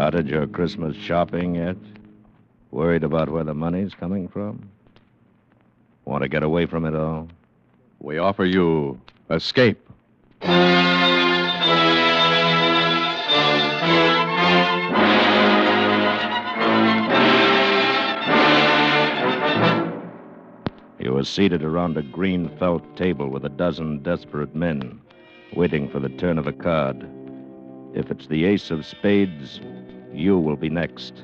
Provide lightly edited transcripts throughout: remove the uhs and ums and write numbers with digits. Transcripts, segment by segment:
Started your Christmas shopping yet? Worried about where the money's coming from? Want to get away from it all? We offer you escape. You were seated around a green felt table with a dozen desperate men, waiting for the turn of a card. If it's the ace of spades, you will be next.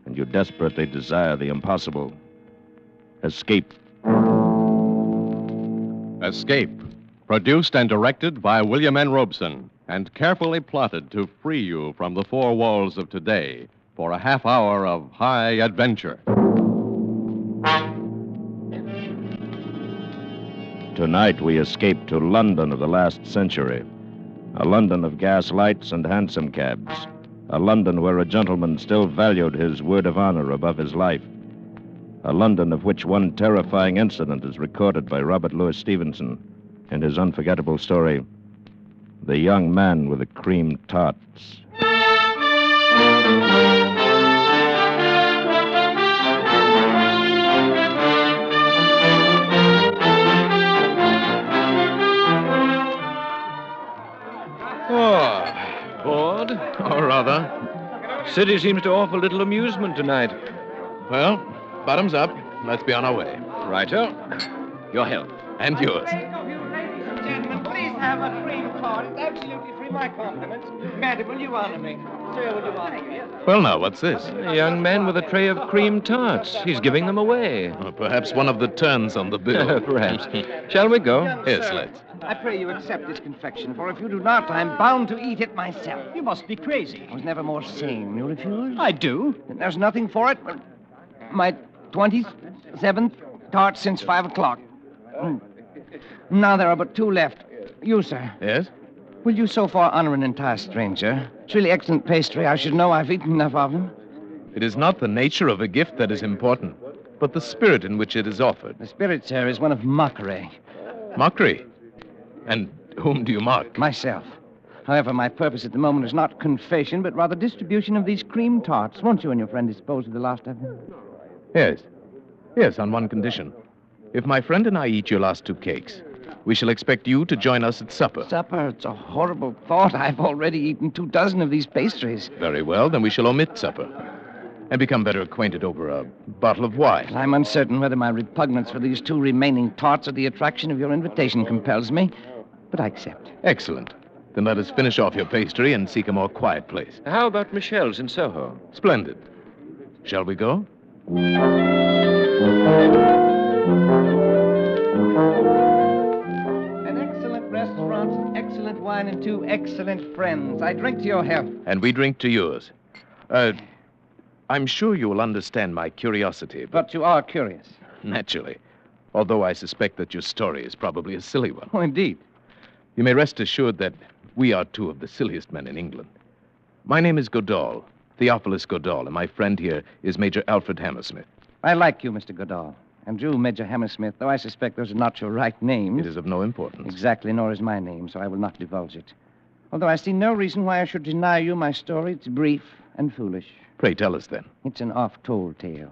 And you desperately desire the impossible. Escape. Escape. Produced and directed by William N. Robeson, and carefully plotted to free you from the four walls of today for a half hour of high adventure. Tonight we escape to London of the last century. A London of gas lights and hansom cabs. A London where a gentleman still valued his word of honor above his life. A London of which one terrifying incident is recorded by Robert Louis Stevenson in his unforgettable story, The Young Man with the Cream Tarts. Bored? Or rather. City seems to offer little amusement tonight. Well, bottoms up. Let's be on our way. Righto. Your health. And yours. Gentlemen, please have a cream tart. It's absolutely free. My compliments. Madam, will you honor me? Sir, will you honor me? Well, now, what's this? A young man with a tray of cream tarts. He's giving them away. Perhaps one of the turns on the bill. Perhaps. Shall we go? Yes, Sir, let's. I pray you accept this confection, for if you do not, I'm bound to eat it myself. You must be crazy. I was never more sane. You refuse? I do. There's nothing for it. Well, my 27th tart since 5 o'clock. Now there are but two left. You, sir. Yes? Will you so far honor an entire stranger? It's really excellent pastry. I should know. I've eaten enough of them. It is not the nature of a gift that is important, but the spirit in which it is offered. The spirit, sir, is one of mockery. Mockery? And whom do you mock? Myself. However, my purpose at the moment is not confession, but rather distribution of these cream tarts. Won't you and your friend dispose of the last of them? Yes. Yes, on one condition. If my friend and I eat your last two cakes, we shall expect you to join us at supper. Supper? It's a horrible thought. I've already eaten 24 of these pastries. Very well, then we shall omit supper and become better acquainted over a bottle of wine. I'm uncertain whether my repugnance for these two remaining tarts or the attraction of your invitation compels me, but I accept. Excellent. Then let us finish off your pastry and seek a more quiet place. How about Michelle's in Soho? Splendid. Shall we go? An excellent restaurant, excellent wine, and two excellent friends. I drink to your health. And we drink to yours. I'm sure you will understand my curiosity, But you are curious. naturally, although I suspect that your story is probably a silly one. Oh, indeed. You may rest assured that we are two of the silliest men in England. My name is Goodall, Theophilus Goodall, and my friend here is Major Alfred Hammersmith. I like you, Mr. Goodall. And you, Major Hammersmith, though I suspect those are not your right names. It is of no importance. Exactly, nor is my name, so I will not divulge it. Although I see no reason why I should deny you my story. It's brief and foolish. Pray tell us then. It's an oft-told tale.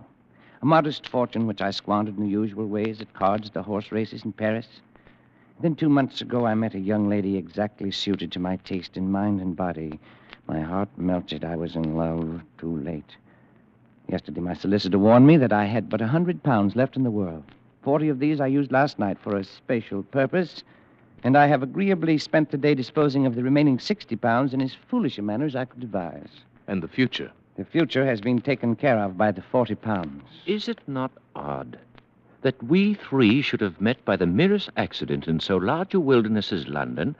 A modest fortune which I squandered in the usual ways at cards, the horse races in Paris. Then 2 months ago, I met a young lady exactly suited to my taste in mind and body. My heart melted. I was in love too late. Yesterday, my solicitor warned me that I had but £100 left in the world. 40 of these I used last night for a special purpose, and I have agreeably spent the day disposing of the remaining £60 in as foolish a manner as I could devise. And the future? The future has been taken care of by the £40. Is it not odd that we three should have met by the merest accident in so large a wilderness as London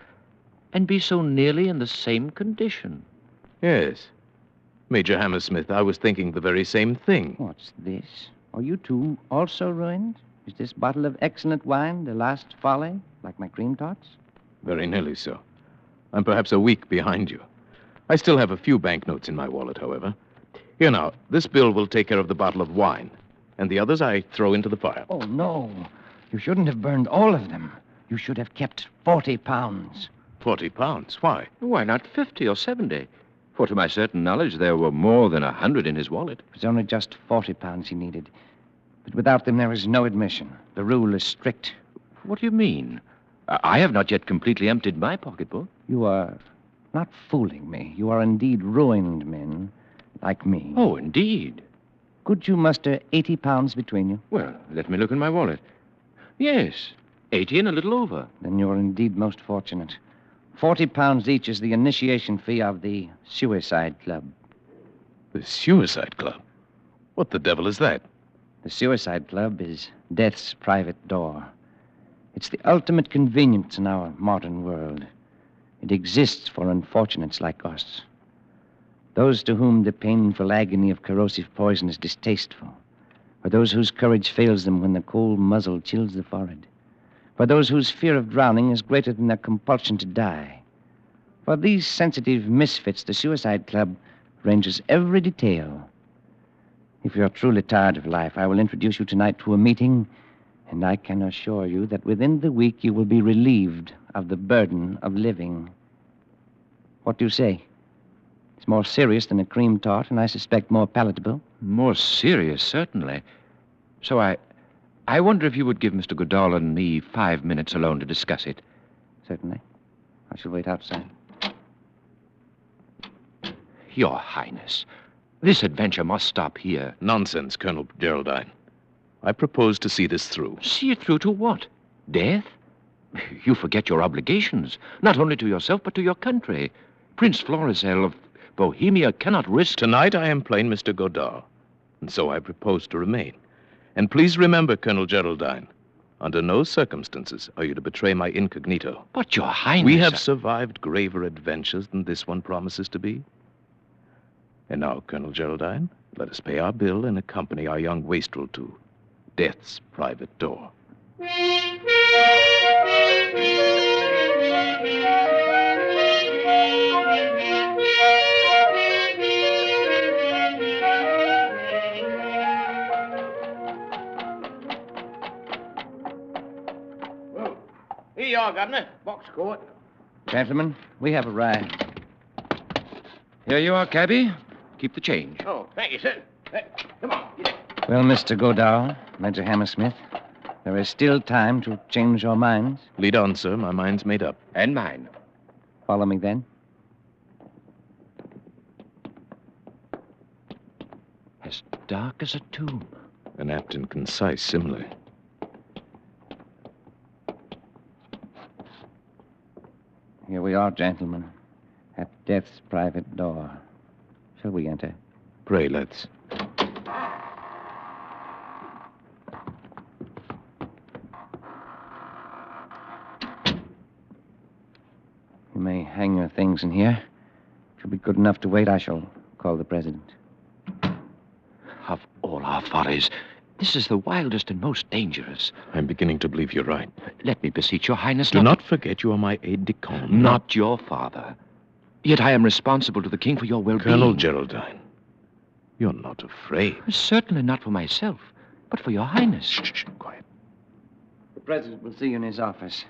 and be so nearly in the same condition? Yes. Major Hammersmith, I was thinking the very same thing. What's this? Are you two also ruined? Is this bottle of excellent wine the last folly, like my cream tarts? Very nearly so. I'm perhaps a week behind you. I still have a few banknotes in my wallet, however. Here now, this bill will take care of the bottle of wine, and the others I throw into the fire. Oh, no. You shouldn't have burned all of them. You should have kept £40. £40? Why? Why not 50 or 70? For to my certain knowledge, there were more than 100 in his wallet. It was only just 40 pounds he needed. But without them, there is no admission. The rule is strict. What do you mean? I have not yet completely emptied my pocketbook. You are not fooling me. You are indeed ruined men, like me. Oh, indeed. Could you muster 80 pounds between you? Well, let me look in my wallet. Yes, 80 and a little over. Then you are indeed most fortunate. 40 pounds each is the initiation fee of the Suicide Club. The Suicide Club? What the devil is that? The Suicide Club is death's private door. It's the ultimate convenience in our modern world. It exists for unfortunates like us. Those to whom the painful agony of corrosive poison is distasteful. For those whose courage fails them when the cold muzzle chills the forehead. For those whose fear of drowning is greater than their compulsion to die. For these sensitive misfits, the Suicide Club ranges every detail. If you're truly tired of life, I will introduce you tonight to a meeting, and I can assure you that within the week you will be relieved of the burden of living. What do you say? It's more serious than a cream tart, and I suspect more palatable. More serious, certainly. So I wonder if you would give Mr. Goodall and me 5 minutes alone to discuss it. Certainly. I shall wait outside. Your Highness, this adventure must stop here. Nonsense, Colonel Geraldine. I propose to see this through. See it through to what? Death? You forget your obligations, not only to yourself, but to your country. Prince Florizel of Bohemia cannot risk... Tonight I am plain Mr. Godard, and so I propose to remain. And please remember, Colonel Geraldine, under no circumstances are you to betray my incognito. But, Your Highness... We have survived graver adventures than this one promises to be. And now, Colonel Geraldine, let us pay our bill and accompany our young wastrel to death's private door. Here you are, Governor. Box court. Gentlemen, we have arrived. Here you are, cabby. Keep the change. Oh, thank you, sir. Come on. Get in. Well, Mr. Godard, Major Hammersmith, there is still time to change your minds. Lead on, sir. My mind's made up. And mine. Follow me then. As dark as a tomb. An apt and concise simile. Here we are, gentlemen, at death's private door. Shall we enter? Pray, let's. You may hang your things in here. If you'll be good enough to wait, I shall call the president. Of all our follies, this is the wildest and most dangerous. I'm beginning to believe you're right. Let me beseech your Highness Do not forget you are my aide-de-camp. Not your father. Yet I am responsible to the king for your well-being. Colonel Geraldine, you're not afraid. Certainly not for myself, but for your Highness. Shh, quiet. The president will see you in his office.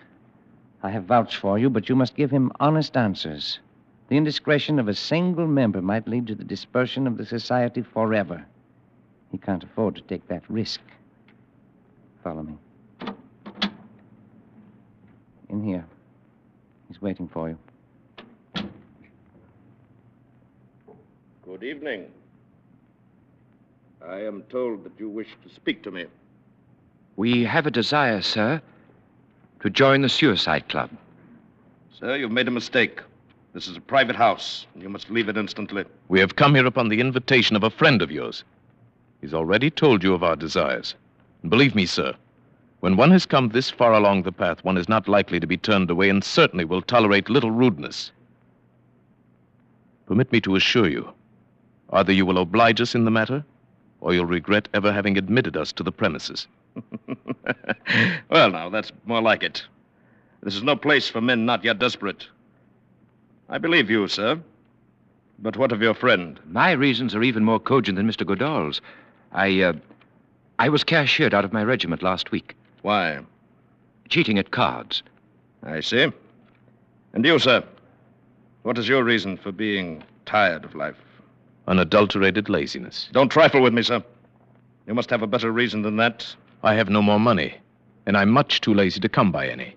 I have vouched for you, but you must give him honest answers. The indiscretion of a single member might lead to the dispersion of the society forever. He can't afford to take that risk. Follow me. In here. He's waiting for you. Good evening. I am told that you wish to speak to me. We have a desire, sir, to join the Suicide Club. Sir, you've made a mistake. This is a private house, and you must leave it instantly. We have come here upon the invitation of a friend of yours. He's already told you of our desires. And believe me, sir, when one has come this far along the path, one is not likely to be turned away and certainly will tolerate little rudeness. Permit me to assure you, either you will oblige us in the matter, or you'll regret ever having admitted us to the premises. Well, now, that's more like it. This is no place for men not yet desperate. I believe you, sir. But what of your friend? My reasons are even more cogent than Mr. Goodall's. I was cashiered out of my regiment last week. Why? Cheating at cards. I see. And you, sir? What is your reason for being tired of life. Unadulterated laziness. Don't trifle with me, sir. You must have a better reason than that. I have no more money, and I'm much too lazy to come by any.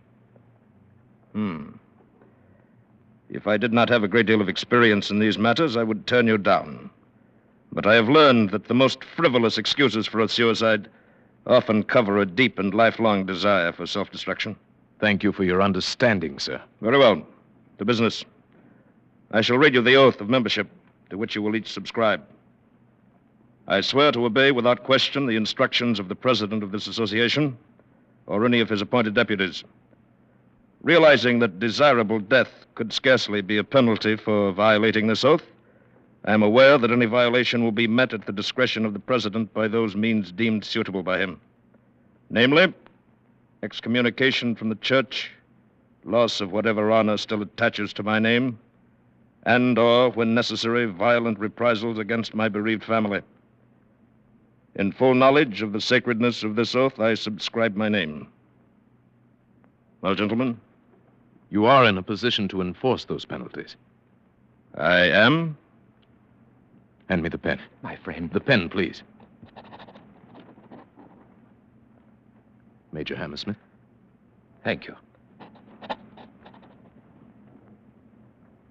If I did not have a great deal of experience in these matters, I would turn you down. But I have learned that the most frivolous excuses for a suicide often cover a deep and lifelong desire for self-destruction. Thank you for your understanding, sir. Very well. To business. I shall read you the oath of membership to which you will each subscribe. I swear to obey without question the instructions of the president of this association or any of his appointed deputies. Realizing that desirable death could scarcely be a penalty for violating this oath, I am aware that any violation will be met at the discretion of the president by those means deemed suitable by him. Namely, excommunication from the church, loss of whatever honor still attaches to my name, and/or, when necessary, violent reprisals against my bereaved family. In full knowledge of the sacredness of this oath, I subscribe my name. Well, gentlemen? You are in a position to enforce those penalties. I am. Hand me the pen. My friend. The pen, please. Major Hammersmith. Thank you.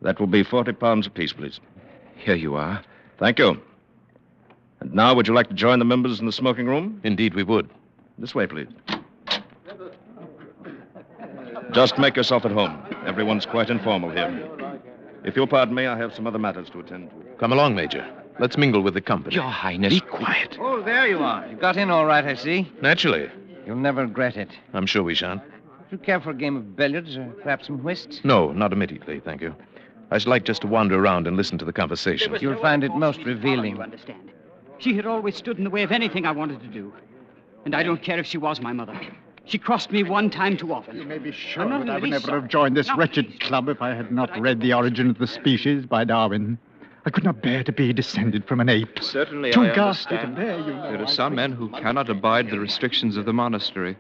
That will be 40 pounds apiece, please. Here you are. Thank you. And now, would you like to join the members in the smoking room? Indeed, we would. This way, please. Just make yourself at home. Everyone's quite informal here. If you'll pardon me, I have some other matters to attend to. Come along, Major. Let's mingle with the company. Your Highness. Be quiet. Oh, there you are. You got in all right, I see. Naturally. You'll never regret it. I'm sure we shan't. Do you care for a game of billiards or perhaps some whist? No, not immediately, thank you. I should like just to wander around and listen to the conversation. You'll find it most revealing. You understand? She had always stood in the way of anything I wanted to do. And I don't care if she was my mother. She crossed me one time too often. You may be sure I'm not that I would really never sorry. have joined this No, wretched please. club if I had not read The Origin of the Species by Darwin. I could not bear to be descended from an ape. Certainly, Too I ghastly to understand. bear, you know. There are some men who cannot abide the restrictions of the monastery.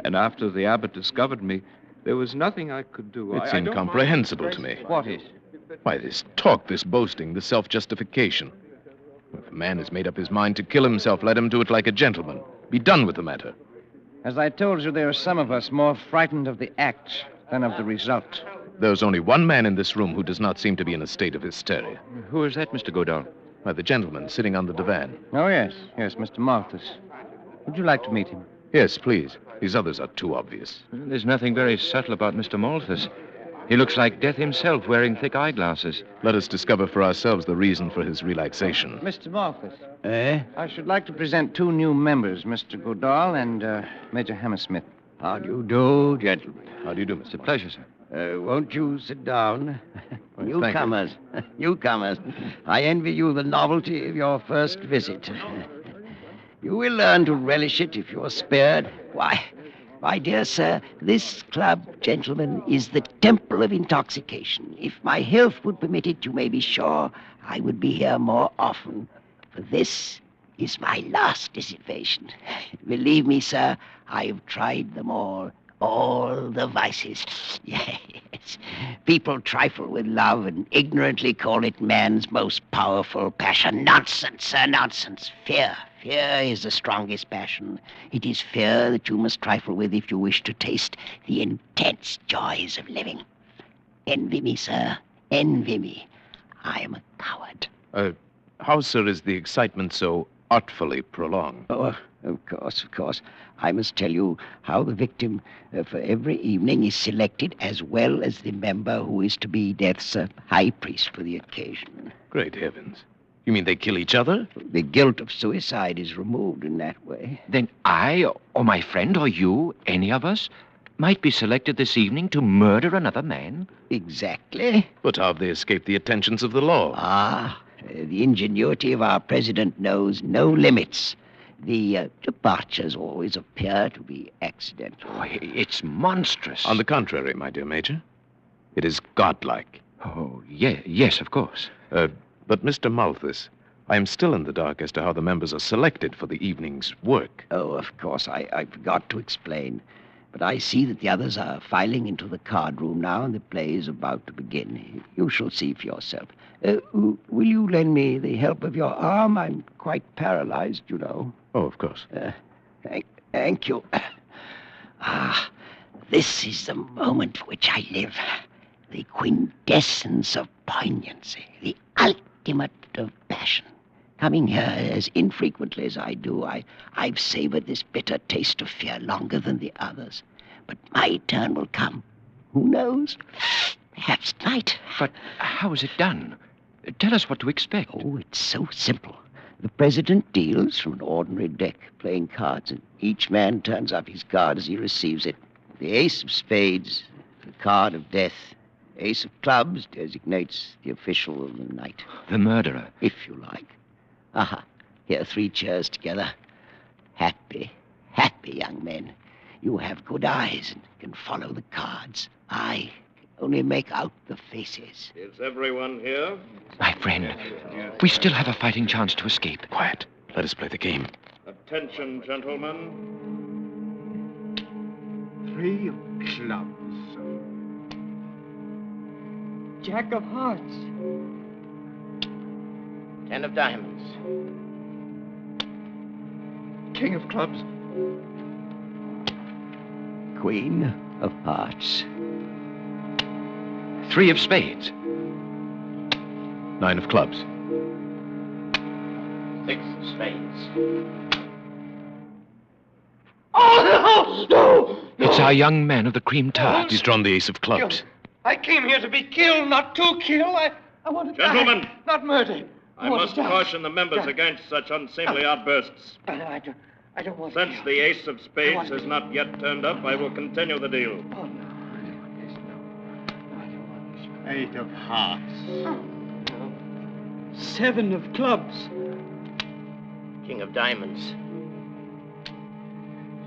And after the abbot discovered me, there was nothing I could do. It's I don't incomprehensible to me. What is? Why, this talk, this boasting, this self-justification. If a man has made up his mind to kill himself, let him do it like a gentleman. Be done with the matter. As I told you, there are some of us more frightened of the act than of the result. There's only one man in this room who does not seem to be in a state of hysteria. Who is that, Mr. Godal? Why, the gentleman sitting on the divan. Oh, yes. Yes, Mr. Malthus. Would you like to meet him? Yes, please. These others are too obvious. There's nothing very subtle about Mr. Malthus. He looks like death himself, wearing thick eyeglasses. Let us discover for ourselves the reason for his relaxation. Mr. Malthus. Eh? I should like to present two new members, Mr. Godal and Major Hammersmith. How do you do, gentlemen? How do you do, It's a Mr. pleasure, sir. Won't you sit down? Well, Newcomers. Newcomers. I envy you the novelty of your first visit. You will learn to relish it if you're spared. Why, my dear sir, this club, gentlemen, is the temple of intoxication. If my health would permit it, you may be sure I would be here more often. For this is my last dissipation. Believe me, sir, I have tried them all the vices. Yes. People trifle with love and ignorantly call it man's most powerful passion. Nonsense, sir, nonsense. Fear. Fear is the strongest passion. It is fear that you must trifle with if you wish to taste the intense joys of living. Envy me, sir. Envy me. I am a coward. How, sir, is the excitement so artfully prolonged? Oh, of course. I must tell you how the victim for every evening is selected, as well as the member who is to be death's high priest for the occasion. Great heavens. You mean they kill each other? The guilt of suicide is removed in that way. Then I, or my friend, or you, any of us, might be selected this evening to murder another man? Exactly. But how have they escaped the attentions of the law? The ingenuity of our president knows no limits. The departures always appear to be accidental. Oh, it's monstrous. On the contrary, my dear Major, it is godlike. Oh, yes, of course. But Mr. Malthus, I am still in the dark as to how the members are selected for the evening's work. Oh, of course, I forgot to explain. But I see that the others are filing into the card room now, and the play is about to begin. You shall see for yourself. Will you lend me the help of your arm? I'm quite paralyzed, you know. Oh, of course. Thank you. This is the moment for which I live. The quintessence of poignancy, the ultimate of passion. Coming here as infrequently as I do, I've savored this bitter taste of fear longer than the others. But my turn will come. Who knows? Perhaps tonight. But how is it done? Tell us what to expect. Oh, it's so simple. The president deals from an ordinary deck, playing cards, and each man turns up his card as he receives it. The ace of spades, the card of death. Ace of clubs designates the official of the night. The murderer. If you like. Here, 3 chairs together. Happy young men. You have good eyes and can follow the cards. I only make out the faces. Is everyone here? My friend, we still have a fighting chance to escape. Quiet. Let us play the game. Attention, gentlemen. 3 of clubs. Jack of hearts. 10 of diamonds. King of clubs. Queen of hearts. 3 of spades. 9 of clubs. 6 of spades. Oh, no! It's our young man of the cream tarts. He's drawn the ace of clubs. I came here to be killed, not to kill. I want to Gentlemen. die, not murdered. I must caution the members against such unseemly outbursts. I don't want to Since kill. the ace of spades has not yet turned up, I will continue the deal. Oh, no. Yes, no. I don't want this. 8 of hearts. 7 of clubs. King of diamonds.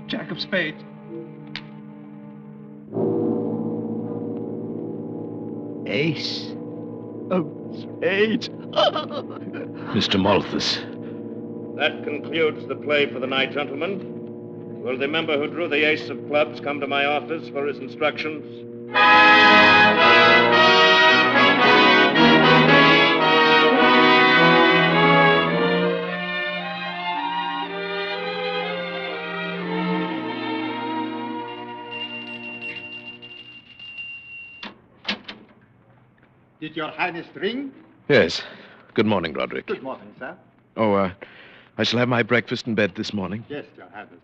Jack of spades. Ace of spades. Mr. Malthus. That concludes the play for the night, gentlemen. Will the member who drew the ace of clubs come to my office for his instructions? Did your highness ring? Yes. Good morning, Roderick. Good morning, sir. Oh, I shall have my breakfast in bed this morning. Yes, your highness.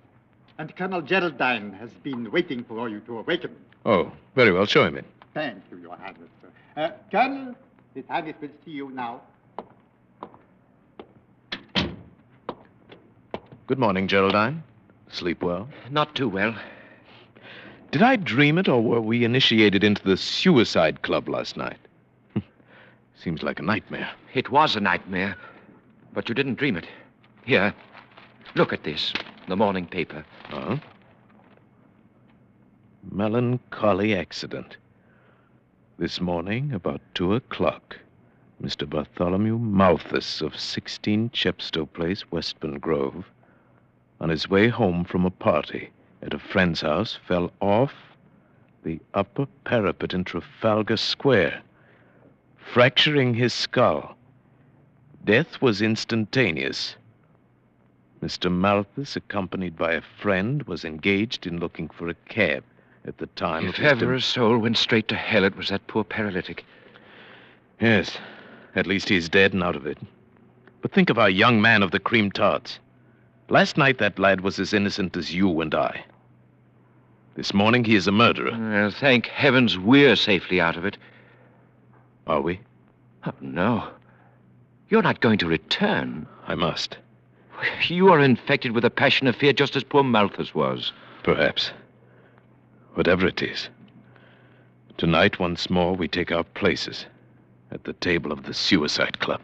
And Colonel Geraldine has been waiting for you to awaken. Oh, very well. Show him in. Thank you, your highness. Colonel, his highness will see you now. Good morning, Geraldine. Sleep well? Not too well. Did I dream it, or were we initiated into the suicide club last night? Seems like a nightmare. It was a nightmare, but you didn't dream it. Here, look at this, the morning paper. Huh? Melancholy accident. This morning, about 2 o'clock, Mr. Bartholomew Malthus of 16 Chepstow Place, Westbourne Grove, on his way home from a party at a friend's house, fell off the upper parapet in Trafalgar Square, fracturing his skull. Death was instantaneous. Mr. Malthus, accompanied by a friend, was engaged in looking for a cab at the time. If ever a soul went straight to hell, it was that poor paralytic. Yes, at least he's dead and out of it. But think of our young man of the cream tarts. Last night, that lad was as innocent as you and I. This morning, he is a murderer. Well, thank heavens we're safely out of it. Are we? Oh, no. You're not going to return. I must. You are infected with a passion of fear just as poor Malthus was. Perhaps. Whatever it is. Tonight, once more, we take our places at the table of the Suicide Club.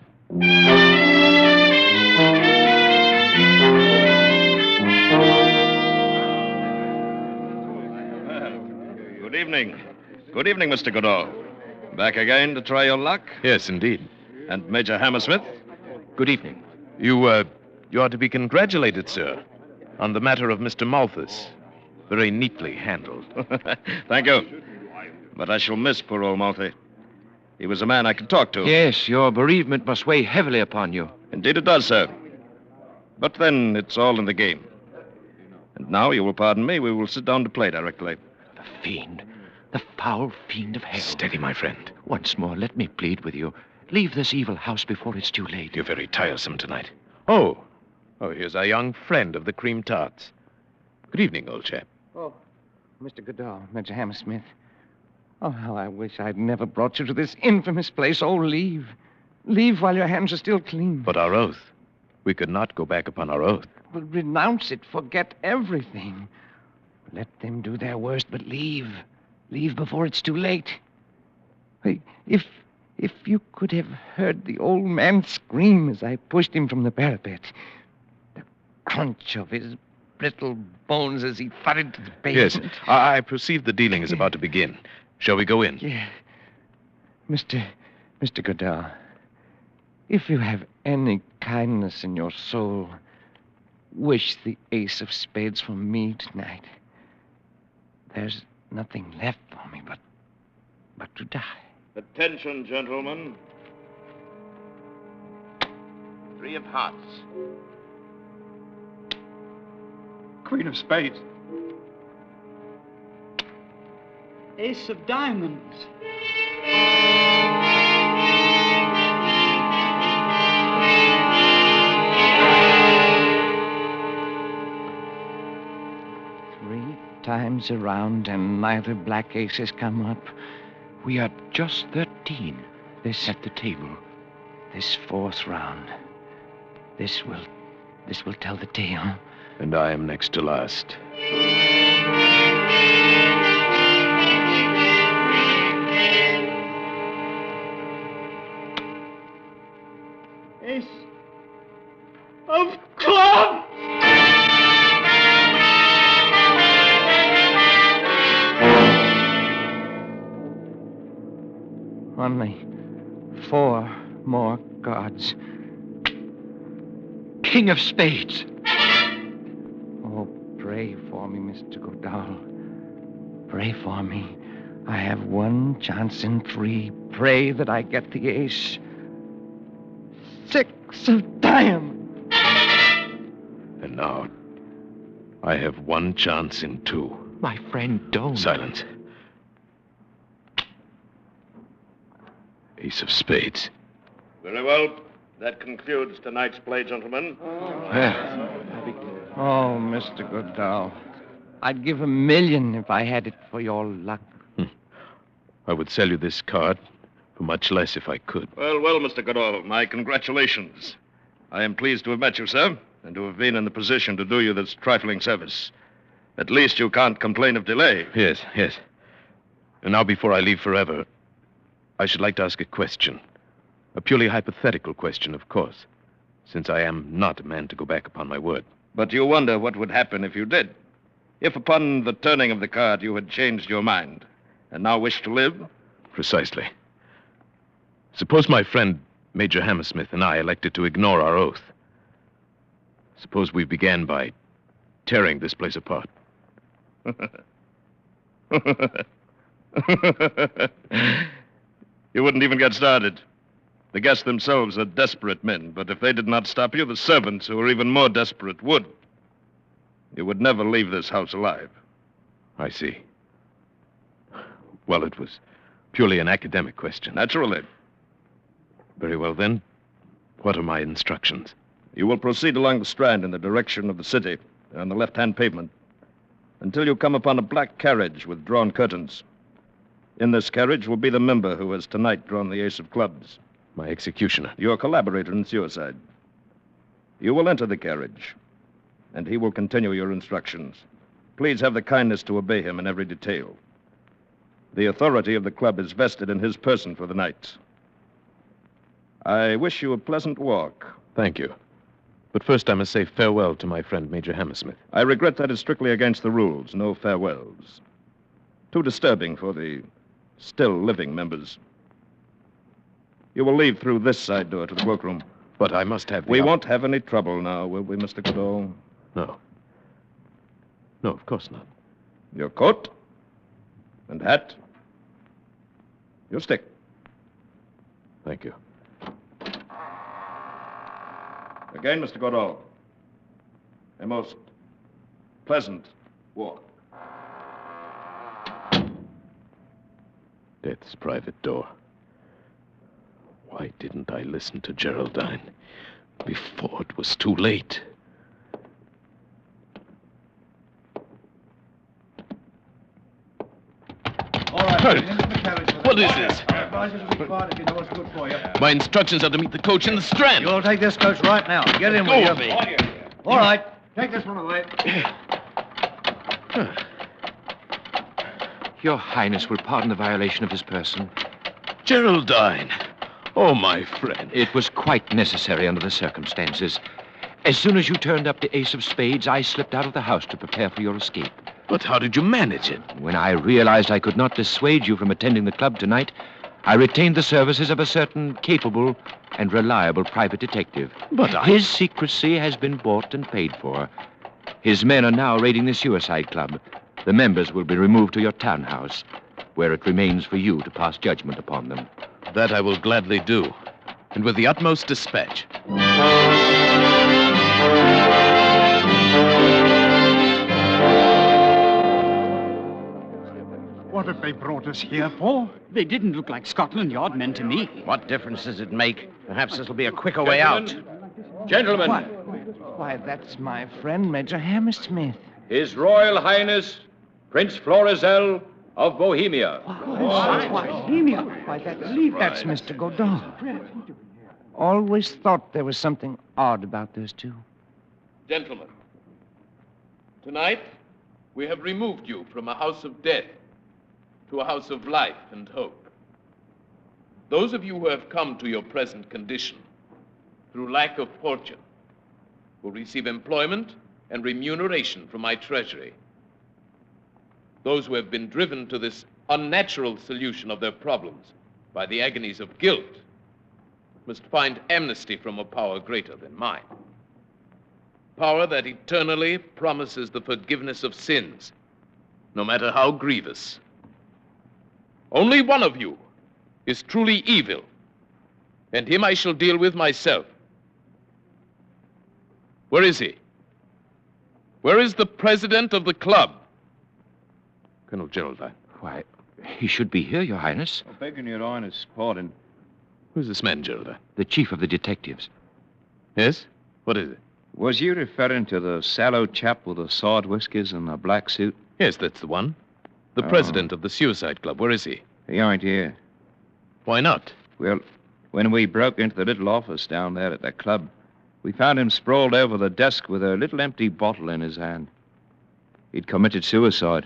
Good evening. Good evening, Mr. Godot. Back again to try your luck? Yes, indeed. And Major Hammersmith? Good evening. You are to be congratulated, sir, on the matter of Mr. Malthus. Very neatly handled. Thank you. But I shall miss poor old Malthy. He was a man I could talk to. Yes, your bereavement must weigh heavily upon you. Indeed it does, sir. But then it's all in the game. And now, you will pardon me, we will sit down to play directly. The fiend. The foul fiend of hell. Steady, my friend. Once more, let me plead with you. Leave this evil house before it's too late. You're very tiresome tonight. Oh, here's our young friend of the cream tarts. Good evening, old chap. Oh, Mr. Goodall, Major Hammersmith. Oh, how I wish I'd never brought you to this infamous place. Oh, leave. Leave while your hands are still clean. But our oath. We could not go back upon our oath. Well, renounce it. Forget everything. Let them do their worst, but leave. Leave before it's too late. Hey, if you could have heard the old man scream as I pushed him from the parapet, the crunch of his brittle bones as he thudded to the pavement. Yes, I perceive the dealing is about to begin. Shall we go in? Yeah. Mr. Goodall, if you have any kindness in your soul, wish the ace of spades for me tonight. There's nothing left for me but to die. Attention, gentlemen. 3 of hearts. Queen of spades. Ace of diamonds. Three times around and neither black ace has come up. We are just 13 This at the table. This 4th round. This will tell the tale. And I am next to last. Ace of clubs! Only 4 more cards. King of spades. Oh, pray for me, Mr. Goodall. Pray for me. I have 1 chance in 3. Pray that I get the ace. 6 of diamonds. And now, I have 1 chance in 2. My friend, don't. Silence. Ace of spades. Very well. That concludes tonight's play, gentlemen. Oh, Mr. Goodall. I'd give $1 million if I had it for your luck. I would sell you this card for much less if I could. Well, Mr. Goodall, my congratulations. I am pleased to have met you, sir, and to have been in the position to do you this trifling service. At least you can't complain of delay. Yes. And now, before I leave forever, I should like to ask a question. A purely hypothetical question, of course, since I am not a man to go back upon my word. But you wonder what would happen if you did. If upon the turning of the card you had changed your mind and now wish to live? Precisely. Suppose my friend, Major Hammersmith, and I elected to ignore our oath. Suppose we began by tearing this place apart. You wouldn't even get started. The guests themselves are desperate men, but if they did not stop you, the servants, who are even more desperate, would. You would never leave this house alive. I see. Well, it was purely an academic question. Naturally. Very well, then. What are my instructions? You will proceed along the Strand in the direction of the city, on the left-hand pavement, until you come upon a black carriage with drawn curtains. In this carriage will be the member who has tonight drawn the ace of clubs. My executioner. Your collaborator in suicide. You will enter the carriage, and he will continue your instructions. Please have the kindness to obey him in every detail. The authority of the club is vested in his person for the night. I wish you a pleasant walk. Thank you. But first I must say farewell to my friend, Major Hammersmith. I regret that it's strictly against the rules. No farewells. Too disturbing for the still living members. You will leave through this side door to the cloakroom. But I must have the... We won't have any trouble now, will we, Mr. Goodall? No. No, of course not. Your coat and hat. Your stick. Thank you. Again, Mr. Goodall. A most pleasant walk. Death's private door. Why didn't I listen to Geraldine before it was too late? All right. Into the carriage. What is this? Advise you to be quiet if you know what's good for you. My instructions are to meet the coach in the Strand. You'll take this coach right now. Get in with you. All right. Take this one away. Your Highness will pardon the violation of his person. Geraldine. Oh, my friend. It was quite necessary under the circumstances. As soon as you turned up the ace of spades, I slipped out of the house to prepare for your escape. But how did you manage it? When I realized I could not dissuade you from attending the club tonight, I retained the services of a certain capable and reliable private detective. But His secrecy has been bought and paid for. His men are now raiding the suicide club. The members will be removed to your townhouse, where it remains for you to pass judgment upon them. That I will gladly do, and with the utmost dispatch. What have they brought us here for? They didn't look like Scotland Yard men to me. What difference does it make? Perhaps this will be a quicker way out. Gentlemen, Why, that's my friend, Major Hammersmith. His Royal Highness, Prince Florizel of Bohemia. Why, that's Mr. Godot. Always thought there was something odd about those two. Gentlemen, tonight we have removed you from a house of death to a house of life and hope. Those of you who have come to your present condition through lack of fortune will receive employment and remuneration from my treasury. Those who have been driven to this unnatural solution of their problems by the agonies of guilt must find amnesty from a power greater than mine. Power that eternally promises the forgiveness of sins, no matter how grievous. Only one of you is truly evil, and him I shall deal with myself. Where is he? Where is the president of the club? Colonel Geraldine. Why, he should be here, Your Highness. Begging your Highness pardon. Who's this man, Geraldine? The chief of the detectives. Yes? What is it? Was you referring to the sallow chap with the side whiskers and the black suit? Yes, that's the one. The president of the suicide club. Where is he? He ain't here. Why not? Well, when we broke into the little office down there at the club, we found him sprawled over the desk with a little empty bottle in his hand. He'd committed suicide.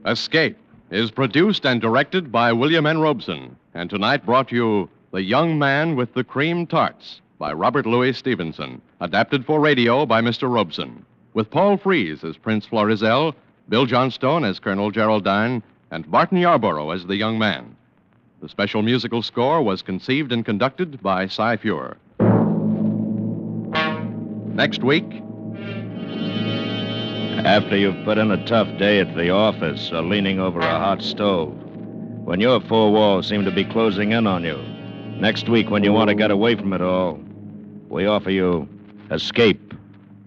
Escape is produced and directed by William N. Robeson, and tonight brought you The Young Man with the Cream Tarts by Robert Louis Stevenson, adapted for radio by Mr. Robeson, with Paul Frees as Prince Florizel, Bill Johnstone as Colonel Geraldine, and Barton Yarborough as the young man. The special musical score was conceived and conducted by Cy Feuer. Next week, After you've put in a tough day at the office or leaning over a hot stove, when your four walls seem to be closing in on you, next week when you want to get away from it all, we offer you Escape.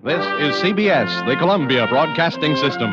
this is CBS, the Columbia Broadcasting System.